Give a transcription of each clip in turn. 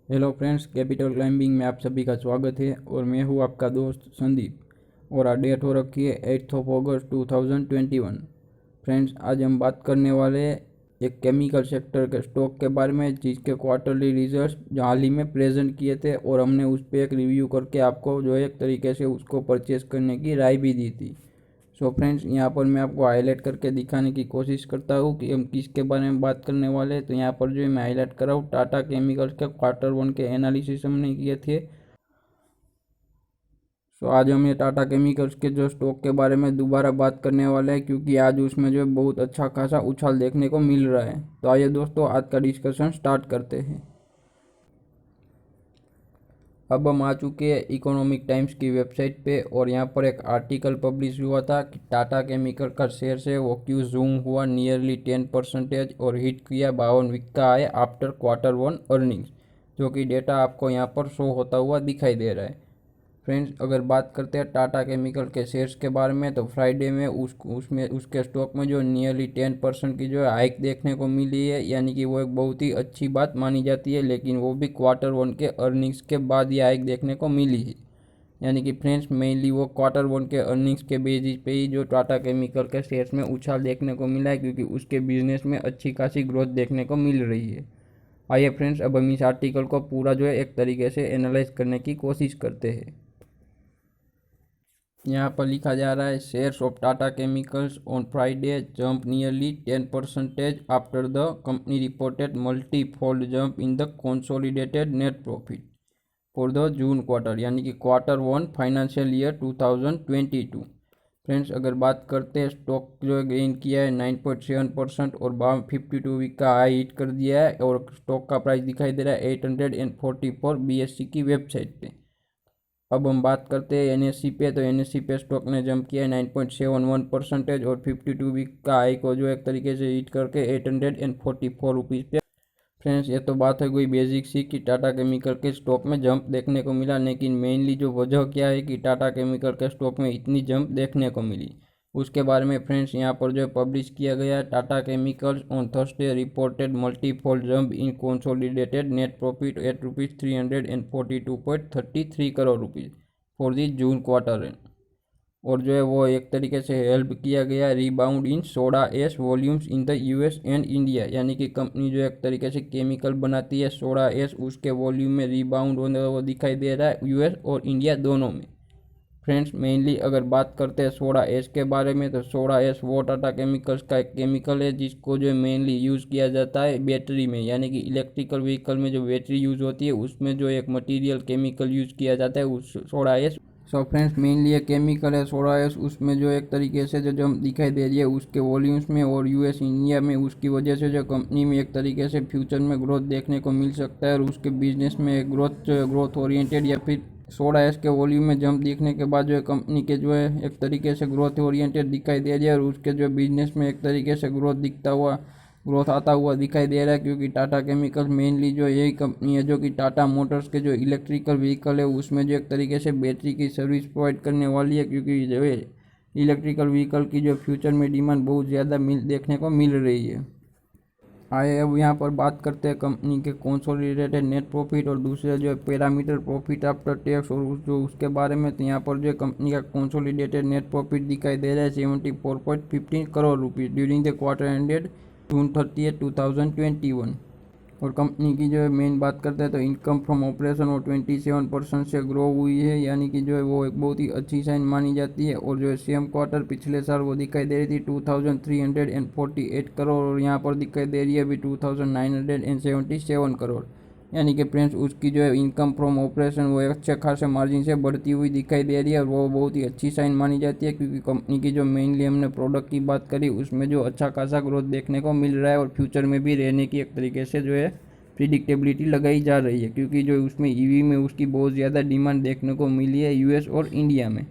Hello friends, capital climbing में आप सभी का स्वागत है और मैं हूं आपका दोस्त संदीप। और आज डेट हो रखी है 8 अगस्त 2021। फ्रेंड्स, आज हम बात करने वाले हैं एक केमिकल सेक्टर के स्टॉक के बारे में जिसके क्वार्टरली रिजल्ट्स हाल ही में प्रेजेंट किए थे और हमने उस पर एक रिव्यू करके आपको जो है एक तरीके से उसको परचेस करने की राय भी दी थी। सो फ्रेंड्स, यहाँ पर मैं आपको हाईलाइट करके दिखाने की कोशिश करता हूँ कि हम किसके बारे में बात करने वाले हैं। तो यहाँ पर जो मैं हाईलाइट कर रहा हूँ, टाटा केमिकल्स के क्वार्टर 1 के एनालिसिस हमने किए थे। सो आज हम ये टाटा केमिकल्स के जो स्टॉक के बारे में दोबारा बात करने वाले हैं क्योंकि आज उसमें जो बहुत अच्छा खासा उछाल देखने को मिल रहा है। तो आइए दोस्तों, आज का डिस्कशन स्टार्ट करते हैं। अब हम आ चुके हैं इकोनॉमिक टाइम्स की वेबसाइट पे और यहाँ पर एक आर्टिकल पब्लिश हुआ था कि टाटा केमिकल का शेयर है वो क्यों जूम हुआ नियरली 10% और हिट किया 52 वीक का हाई आफ्टर क्वार्टर 1 अर्निंग्स, जो कि डेटा आपको यहाँ पर शो होता हुआ दिखाई दे रहा है। फ्रेंड्स, अगर बात करते हैं टाटा केमिकल के शेयर्स के बारे में तो फ्राइडे में उसमें उसके स्टॉक में जो नियरली 10% की जो है हाइक देखने को मिली है, यानी कि वो एक बहुत ही अच्छी बात मानी जाती है। लेकिन वो भी क्वार्टर 1 के अर्निंग्स के बाद ये हाइक देखने को मिली है। यानी कि फ्रेंड्स, मेनली वो क्वार्टर 1 के अर्निंग्स के बेसिस पे ही जो टाटा केमिकल के शेयर्स में उछाल देखने को मिला है, क्योंकि उसके बिजनेस में अच्छी खासी ग्रोथ देखने को मिल रही है। आइए फ्रेंड्स, अब हम इस आर्टिकल को पूरा जो है एक तरीके से एनालाइज करने की कोशिश करते हैं। यहाँ पर लिखा जा रहा है, shares of Tata chemicals on Friday jump nearly 10% after the company reported multi fold jump in the consolidated net profit for the June quarter, यानी कि क्वार्टर 1 फाइनेंशियल ईयर 2022। फ्रेंड्स, अगर बात करते हैं, स्टॉक जो गेन किया है 9.7% और 52 वीक का हाई हिट कर दिया है और स्टॉक का प्राइस दिखाई दे रहा है 844 बीएससी की वेबसाइट पे। अब हम बात करते हैं एनएससी पे, तो एनएससी पे स्टॉक ने जंप किया है 9.71% और 52 वीक का हाई को जो एक तरीके से हिट करके 844 रुपीज़ पे। फ्रेंड्स, ये तो बात है कोई बेसिक सी कि टाटा केमिकल के स्टॉक में जंप देखने को मिला, लेकिन मेनली जो वजह क्या है कि टाटा केमिकल के स्टॉक में इतनी जंप देखने को मिली, उसके बारे में फ्रेंड्स यहाँ पर जो पब्लिश किया गया है। Tata chemicals on Thursday reported multifold jump in consolidated net profit at ₹342.33 crore for the June quarter. और जो है वो एक तरीके से हेल्प किया गया rebound in soda S volumes in the US and India, यानी कि कंपनी जो एक तरीके से केमिकल बनाती है सोडा एस, उसके वॉल्यूम में रीबाउंड होने वो दिखाई दे रहा है यूएस और इंडिया दोनों में। फ्रेंड्स, मेनली अगर बात करते हैं सोडा एस के बारे में, तो सोडा एस वो टाटा केमिकल्स का एक केमिकल है जिसको जो मेनली यूज़ किया जाता है बैटरी में, यानी कि इलेक्ट्रिकल व्हीकल में जो बैटरी यूज़ होती है उसमें जो एक मटेरियल केमिकल यूज़ किया जाता है उस soda S. So friends, mainly ये केमिकल है सोडा एस, उसमें जो एक तरीके से जो जंप दिखाई दे रही है उसके वॉल्यूम्स में और यूएस इंडिया में, उसकी वजह से जो कंपनी में एक तरीके से फ्यूचर में ग्रोथ देखने को मिल सकता है और उसके बिजनेस में ग्रोथ ओरिएंटेड या फिर सोडा एस के वॉल्यूम में जंप देखने के बाद जो है कंपनी के जो है एक तरीके से ग्रोथ ओरिएंटेड दिखाई दे रही है और उसके जो बिजनेस में एक तरीके से ग्रोथ आता हुआ दिखाई दे रहा है। क्योंकि टाटा केमिकल्स मेनली जो यही कंपनी है जो कि टाटा मोटर्स के जो इलेक्ट्रिकल व्हीकल है उसमें जो एक तरीके से बैटरी की सर्विस प्रोवाइड करने वाली है, क्योंकि जो है इलेक्ट्रिकल व्हीकल की जो फ्यूचर में डिमांड बहुत ज़्यादा देखने को मिल रही है। आइए अब यहाँ पर बात करते हैं कंपनी के कंसोलिडेटेड नेट प्रॉफिट और दूसरे जो पैरामीटर प्रॉफिट आफ्टर टैक्स और जो उसके बारे में। तो यहाँ पर जो कंपनी का कंसोलिडेटेड नेट प्रॉफिट दिखाई दे रहा है 74.15 crore rupees during the quarter ended June 30, 2021। और कंपनी की जो है मेन बात करते हैं तो इनकम फ्रॉम ऑपरेशन और 27% से ग्रो हुई है, यानी कि जो है वो एक बहुत ही अच्छी साइन मानी जाती है। और जो है सेम क्वार्टर पिछले साल वो दिखाई दे रही थी 2348 करोड़ और यहाँ पर दिखाई दे रही है अभी 2977 करोड़, यानी कि फ्रेंड्स उसकी जो है इनकम फ्रॉम ऑपरेशन वो अच्छे खासे मार्जिन से बढ़ती हुई दिखाई दे रही है और वो बहुत ही अच्छी साइन मानी जाती है। क्योंकि कंपनी की जो मेनली हमने प्रोडक्ट की बात करी उसमें जो अच्छा खासा ग्रोथ देखने को मिल रहा है और फ्यूचर में भी रहने की एक तरीके से जो है प्रिडिक्टेबिलिटी लगाई जा रही है, क्योंकि जो उसमें ईवी में उसकी बहुत ज़्यादा डिमांड देखने को मिली है यूएस और इंडिया में।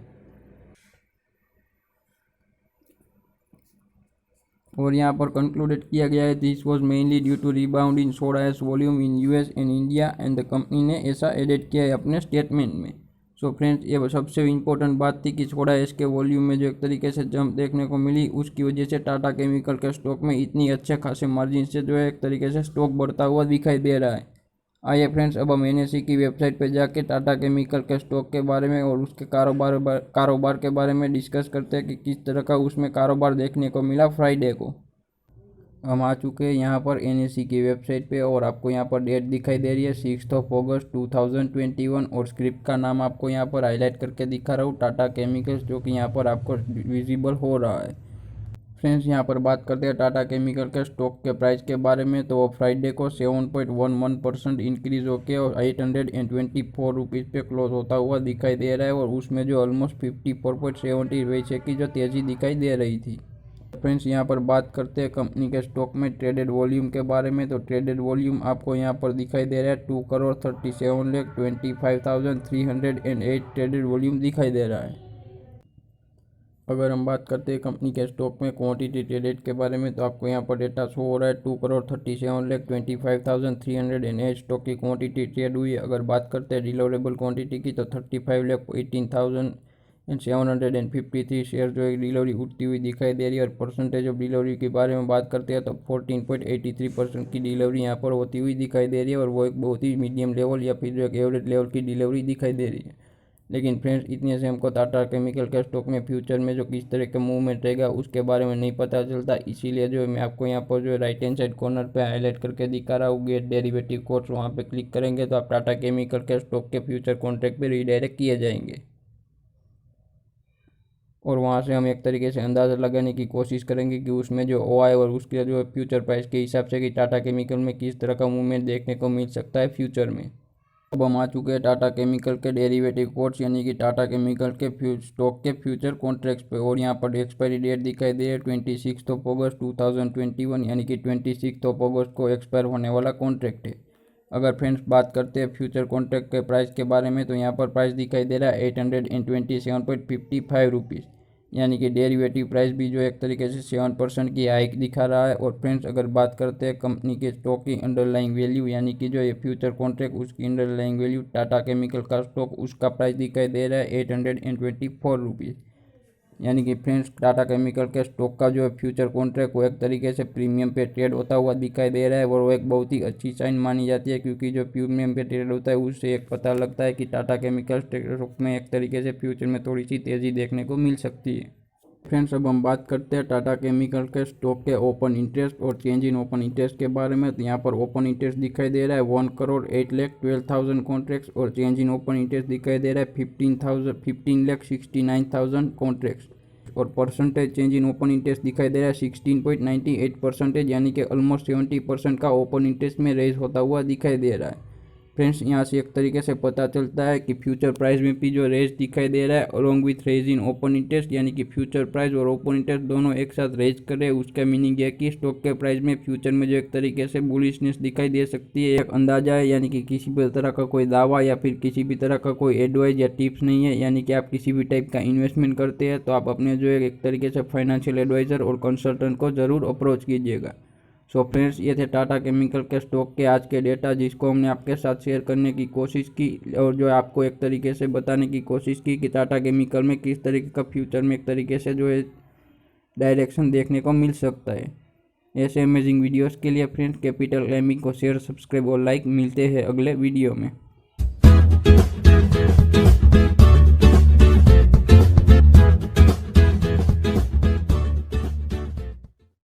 और यहाँ पर कंक्लूडेड किया गया है this was mainly due to rebound in soda S volume in US and India and the company ने ऐसा एडेड किया है अपने स्टेटमेंट में। सो फ्रेंड्स, ये सबसे इम्पोर्टेंट बात थी कि सोडा एश के वॉल्यूम में जो एक तरीके से जंप देखने को मिली, उसकी वजह से टाटा केमिकल के स्टॉक में इतनी अच्छे खासे मार्जिन से जो है एक तरीके से स्टॉक बढ़ता हुआ दिखाई दे रहा है। आइए फ्रेंड्स, अब हम एनएसई की वेबसाइट पर जाके टाटा केमिकल के स्टॉक के बारे में और उसके कारोबार के बारे में डिस्कस करते हैं कि किस तरह का उसमें कारोबार देखने को मिला फ्राइडे को। हम आ चुके हैं यहाँ पर एनएसई की वेबसाइट पे और आपको यहाँ पर डेट दिखाई दे रही है 6 अगस्त 2021 और स्क्रिप्ट का नाम आपको यहाँ पर हाईलाइट करके दिखा रहा हूँ, टाटा केमिकल्स, जो कि यहाँ पर आपको विजिबल हो रहा है। फ्रेंड्स, यहाँ पर बात करते हैं टाटा केमिकल के स्टॉक के प्राइस के बारे में, तो वो फ्राइडे को 7.11% इंक्रीज होकर और 824 रुपीज़ पे क्लोज होता हुआ दिखाई दे रहा है और उसमें जो ऑलमोस्ट 54.70 पैसे की जो तेज़ी दिखाई दे रही थी। फ्रेंड्स, यहाँ पर बात करते हैं कंपनी के स्टॉक में ट्रेडेड वॉल्यूम के बारे में, तो ट्रेडेड वॉल्यूम आपको यहाँ पर दिखाई दे रहा है 2,37,25,308 ट्रेडेड वॉल्यूम दिखाई दे रहा है। अगर हम बात करते हैं कंपनी के स्टॉक में क्वांटिटी ट्रेडेड के बारे में, तो आपको यहाँ पर डेटा शो हो रहा है 2,37,25,308 स्टॉक की क्वांटिटी ट्रेड हुई। अगर बात करते हैं डिलीवरेबल क्वांटिटी की, तो 35,18,753 शेयर जो है डिलीवरी उठती हुई दिखाई दे रही है। और परसेंटेज ऑफ डिलीवरी के बारे में बात करते हैं तो 14.83% की डिलीवरी यहाँ पर होती हुई दिखाई दे रही है और वो एक बहुत ही मीडियम लेवल या फिर जो एक एवरेज लेवल की डिलीवरी दिखाई दे रही है। लेकिन फ्रेंड्स, इतने से हमको टाटा केमिकल के स्टॉक में फ्यूचर में जो किस तरह का मूवमेंट रहेगा उसके बारे में नहीं पता चलता, इसीलिए जो मैं आपको यहाँ पर जो राइट हैंड साइड कॉर्नर पे हाईलाइट करके दिखा रहा हूँ गेट डेरिवेटिव कोर्स, वहाँ पे क्लिक करेंगे तो आप टाटा केमिकल के स्टॉक के फ्यूचर कॉन्ट्रैक्ट पे रीडायरेक्ट किए जाएंगे और वहाँ से हम एक तरीके से अंदाज़ा लगाने की कोशिश करेंगे कि उसमें जो ओआई और उसके जो फ्यूचर प्राइस के हिसाब से कि टाटा केमिकल में किस तरह का मूवमेंट देखने को मिल सकता है फ्यूचर में। अब हम आ चुके हैं टाटा केमिकल के डेरिवेटिव कोर्स यानी कि टाटा केमिकल के स्टॉक के फ्यूचर कॉन्ट्रैक्ट्स पे और यहाँ पर एक्सपायरी डेट दिखाई दे रही है 26 अगस्त 2021 यानी कि 26 अगस्त को एक्सपायर होने वाला कॉन्ट्रैक्ट है। अगर फ्रेंड्स बात करते हैं फ्यूचर कॉन्ट्रैक्ट के प्राइस के बारे में, तो यहाँ पर प्राइस दिखाई दे रहा है 827.55 रुपीज़, यानी कि डेरिवेटिव प्राइस भी जो एक तरीके से 7% की हाइक दिखा रहा है। और फ्रेंड्स, अगर बात करते हैं कंपनी के स्टॉक की अंडरलाइंग वैल्यू यानी कि जो ये फ्यूचर कॉन्ट्रैक्ट उसकी अंडरलाइंग वैल्यू टाटा केमिकल का स्टॉक उसका प्राइस दिखाई दे रहा है 824 रुपीज़, यानी कि फ्रेंड्स टाटा केमिकल के स्टॉक का जो है फ्यूचर कॉन्ट्रैक्ट वो एक तरीके से प्रीमियम पे ट्रेड होता हुआ दिखाई दे रहा है और वो एक बहुत ही अच्छी साइन मानी जाती है, क्योंकि जो प्रीमियम पे ट्रेड होता है उससे एक पता लगता है कि टाटा केमिकल स्टॉक में एक तरीके से फ्यूचर में थोड़ी सी तेज़ी देखने को मिल सकती है। फ्रेंड्स, अब हम बात करते हैं टाटा केमिकल के स्टॉक के ओपन इंटरेस्ट और चेंज इन ओपन इंटरेस्ट के बारे में। तो यहाँ पर ओपन इंटरेस्ट दिखाई दे रहा है 1,08,12,000 कॉन्ट्रैक्ट्स और चेंज इन ओपन इंटरेस्ट दिखाई दे रहा है 15,69,000 कॉन्ट्रैक्ट्स और percentage change in open interest दिखाई दे रहा है 16.98%, यानी कि ऑलमोस्ट 70% का ओपन इंटरेस्ट में रेज होता हुआ दिखाई दे रहा है। फ्रेंड्स, यहाँ से एक तरीके से पता चलता है कि फ्यूचर प्राइस में भी जो रेज दिखाई दे रहा है along with rise in open interest, यानी कि फ्यूचर प्राइस और ओपन इंटरेस्ट दोनों एक साथ रेज करे, उसका मीनिंग है कि स्टॉक के प्राइस में फ्यूचर में जो एक तरीके से बुलिशनेस दिखाई दे सकती है, एक अंदाजा है, यानी कि किसी भी तरह का कोई दावा या फिर किसी भी तरह का कोई एडवाइस या टिप्स नहीं है। यानी कि आप किसी भी टाइप का इन्वेस्टमेंट करते हैं तो आप अपने जो है एक तरीके से फाइनेंशियल एडवाइज़र और कंसल्टेंट को ज़रूर अप्रोच कीजिएगा। सो फ्रेंड्स, ये थे टाटा केमिकल के स्टॉक के आज के डेटा जिसको हमने आपके साथ शेयर करने की कोशिश की और जो आपको एक तरीके से बताने की कोशिश की कि टाटा केमिकल में किस तरीके का फ्यूचर में एक तरीके से जो है डायरेक्शन देखने को मिल सकता है। ऐसे अमेजिंग वीडियोस के लिए फ्रेंड्स कैपिटल गेमिंग को शेयर, सब्सक्राइब और लाइक। मिलते हैं अगले वीडियो में।